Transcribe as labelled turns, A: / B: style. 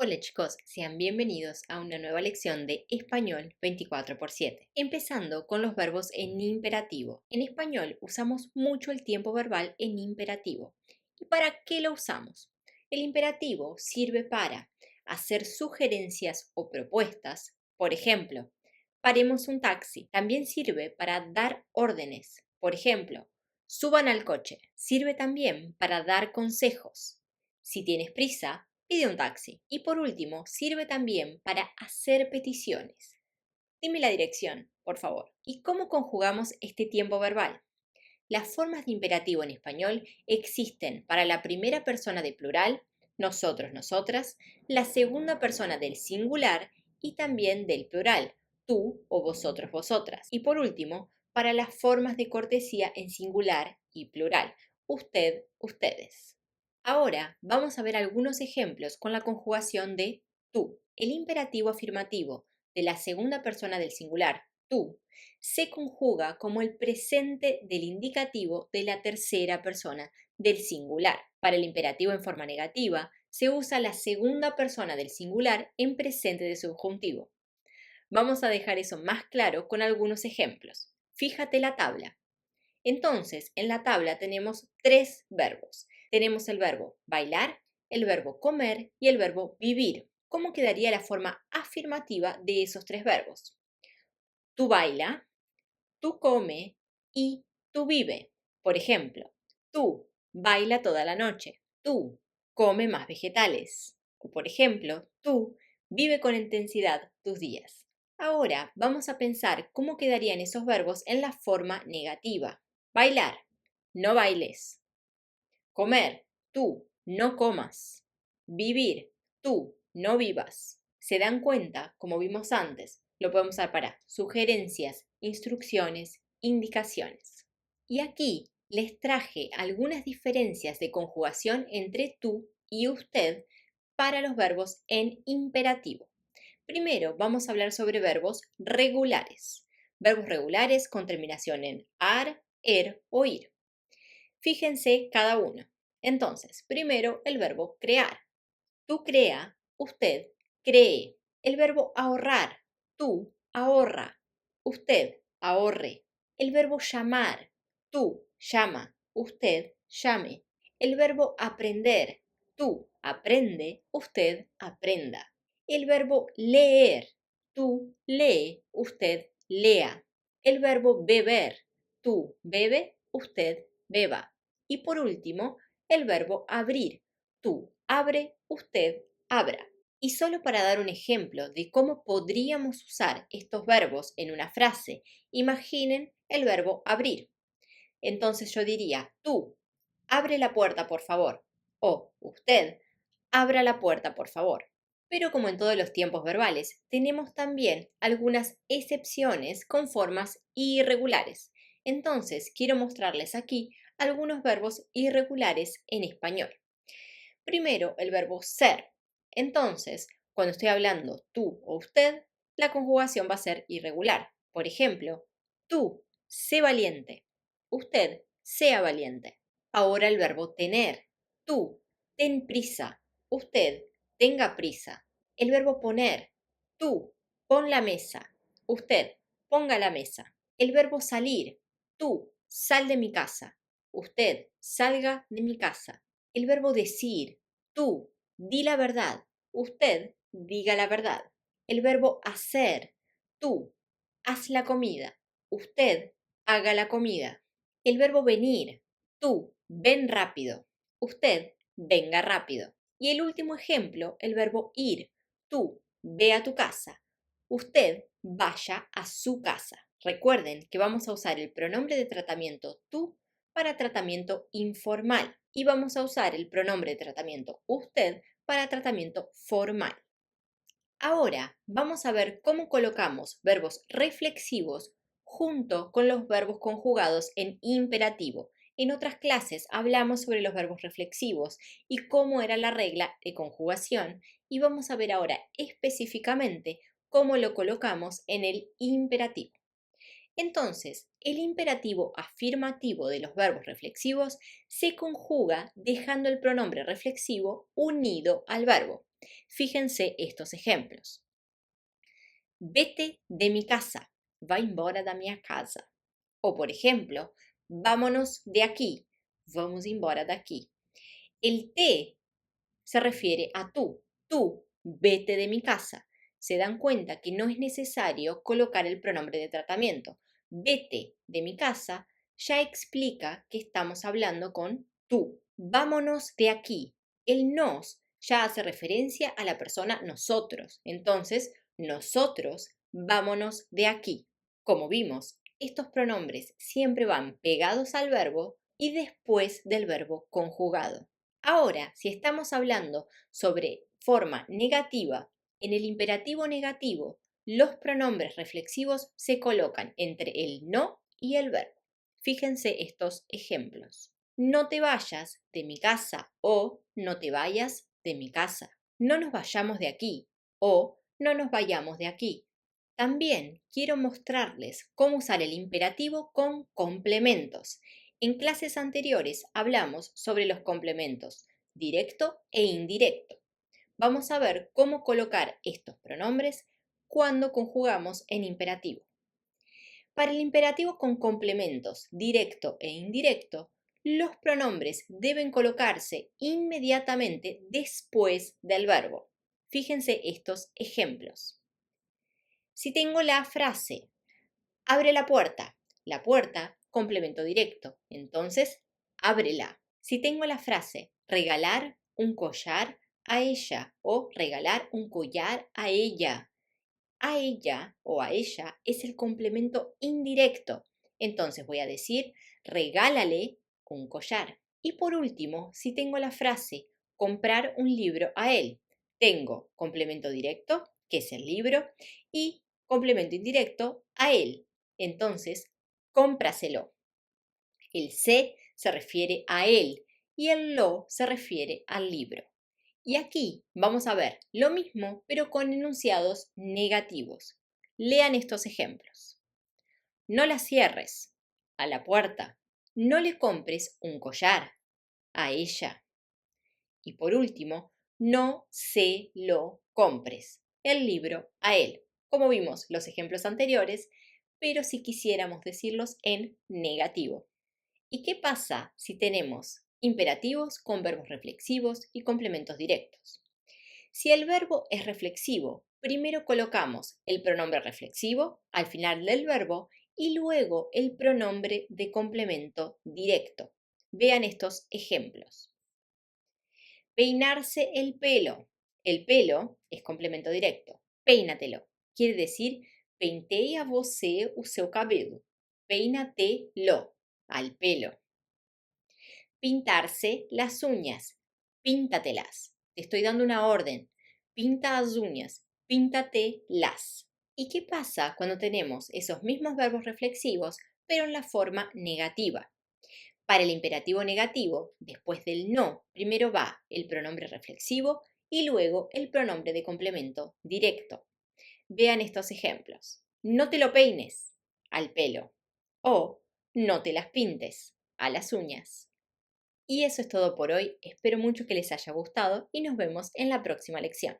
A: Hola chicos, sean bienvenidos a una nueva lección de Español 24/7. Empezando con los verbos en imperativo. En español usamos mucho el tiempo verbal en imperativo. ¿Y para qué lo usamos? El imperativo sirve para hacer sugerencias o propuestas. Por ejemplo, paremos un taxi. También sirve para dar órdenes. Por ejemplo, suban al coche. Sirve también para dar consejos. Si tienes prisa, pide un taxi. Y por último, sirve también para hacer peticiones. Dime la dirección, por favor. ¿Y cómo conjugamos este tiempo verbal? Las formas de imperativo en español existen para la primera persona de plural, nosotros, nosotras, la segunda persona del singular y también del plural, tú o vosotros, vosotras. Y por último, para las formas de cortesía en singular y plural, usted, ustedes. Ahora vamos a ver algunos ejemplos con la conjugación de tú. El imperativo afirmativo de la segunda persona del singular, tú, se conjuga como el presente del indicativo de la tercera persona del singular. Para el imperativo en forma negativa, se usa la segunda persona del singular en presente de subjuntivo. Vamos a dejar eso más claro con algunos ejemplos. Fíjate la tabla. Entonces, en la tabla tenemos tres verbos. Tenemos el verbo bailar, el verbo comer y el verbo vivir. ¿Cómo quedaría la forma afirmativa de esos tres verbos? Tú baila, tú come y tú vive. Por ejemplo, tú baila toda la noche, tú come más vegetales. O por ejemplo, tú vive con intensidad tus días. Ahora vamos a pensar cómo quedarían esos verbos en la forma negativa. Bailar, no bailes. Comer, tú no comas. Vivir, tú no vivas. ¿Se dan cuenta? Como vimos antes, lo podemos usar para sugerencias, instrucciones, indicaciones. Y aquí les traje algunas diferencias de conjugación entre tú y usted para los verbos en imperativo. Primero vamos a hablar sobre verbos regulares. Verbos regulares con terminación en ar, er o ir. Fíjense cada uno. Entonces, primero el verbo crear. Tú crea, usted cree. El verbo ahorrar. Tú ahorra. Usted ahorre. El verbo llamar. Tú llama. Usted llame. El verbo aprender. Tú aprende. Usted aprenda. El verbo leer. Tú lee. Usted lea. El verbo beber. Tú bebe. Usted beba. Y por último, el verbo abrir. Tú abre, usted abra. Y solo para dar un ejemplo de cómo podríamos usar estos verbos en una frase, imaginen el verbo abrir. Entonces yo diría, tú, abre la puerta, por favor. O usted, abra la puerta, por favor. Pero como en todos los tiempos verbales, tenemos también algunas excepciones con formas irregulares. Entonces, quiero mostrarles aquí algunos verbos irregulares en español. Primero, el verbo ser. Entonces, cuando estoy hablando tú o usted, la conjugación va a ser irregular. Por ejemplo, tú, sé valiente. Usted, sea valiente. Ahora el verbo tener. Tú, ten prisa. Usted, tenga prisa. El verbo poner. Tú, pon la mesa. Usted, ponga la mesa. El verbo salir. Tú, sal de mi casa. Usted, salga de mi casa. El verbo decir. Tú, di la verdad. Usted, diga la verdad. El verbo hacer. Tú, haz la comida. Usted, haga la comida. El verbo venir. Tú, ven rápido. Usted, venga rápido. Y el último ejemplo, el verbo ir. Tú, ve a tu casa. Usted, vaya a su casa. Recuerden que vamos a usar el pronombre de tratamiento tú para tratamiento informal y vamos a usar el pronombre de tratamiento usted para tratamiento formal. Ahora vamos a ver cómo colocamos verbos reflexivos junto con los verbos conjugados en imperativo. En otras clases hablamos sobre los verbos reflexivos y cómo era la regla de conjugación y vamos a ver ahora específicamente cómo lo colocamos en el imperativo. Entonces, el imperativo afirmativo de los verbos reflexivos se conjuga dejando el pronombre reflexivo unido al verbo. Fíjense estos ejemplos. Vete de mi casa, vai embora da minha casa. O por ejemplo, vámonos de aquí, vamos embora daqui. El te se refiere a tú, vete de mi casa. Se dan cuenta que no es necesario colocar el pronombre de tratamiento. Vete de mi casa ya explica que estamos hablando con tú. Vámonos de aquí. El nos ya hace referencia a la persona nosotros. Entonces, nosotros vámonos de aquí. Como vimos, estos pronombres siempre van pegados al verbo y después del verbo conjugado. Ahora, si estamos hablando sobre forma negativa, en el imperativo negativo, los pronombres reflexivos se colocan entre el no y el verbo. Fíjense estos ejemplos. No te vayas de mi casa o no te vayas de mi casa. No nos vayamos de aquí o no nos vayamos de aquí. También quiero mostrarles cómo usar el imperativo con complementos. En clases anteriores hablamos sobre los complementos directo e indirecto. Vamos a ver cómo colocar estos pronombres cuando conjugamos en imperativo. Para el imperativo con complementos directo e indirecto, los pronombres deben colocarse inmediatamente después del verbo. Fíjense estos ejemplos. Si tengo la frase, abre la puerta, complemento directo, entonces, ábrela. Si tengo la frase, regalar un collar a ella o regalar un collar a ella o a ella es el complemento indirecto. Entonces voy a decir, regálale un collar. Y por último, si tengo la frase, comprar un libro a él, tengo complemento directo, que es el libro, y complemento indirecto a él. Entonces, cómpraselo. El se refiere a él y el lo se refiere al libro. Y aquí vamos a ver lo mismo, pero con enunciados negativos. Lean estos ejemplos. No la cierres a la puerta. No le compres un collar a ella. Y por último, no se lo compres el libro a él. Como vimos los ejemplos anteriores, pero si quisiéramos decirlos en negativo. ¿Y qué pasa si tenemos imperativos con verbos reflexivos y complementos directos? Si el verbo es reflexivo, primero colocamos el pronombre reflexivo al final del verbo y luego el pronombre de complemento directo. Vean estos ejemplos. Peinarse el pelo. El pelo es complemento directo. Peínatelo. Quiere decir, penteie a você o seu cabelo. Peínatelo al pelo. Pintarse las uñas. Píntatelas. Te estoy dando una orden. Pinta las uñas. Píntatelas. ¿Y qué pasa cuando tenemos esos mismos verbos reflexivos, pero en la forma negativa? Para el imperativo negativo, después del no, primero va el pronombre reflexivo y luego el pronombre de complemento directo. Vean estos ejemplos. No te lo peines al pelo o no te las pintes a las uñas. Y eso es todo por hoy. Espero mucho que les haya gustado y nos vemos en la próxima lección.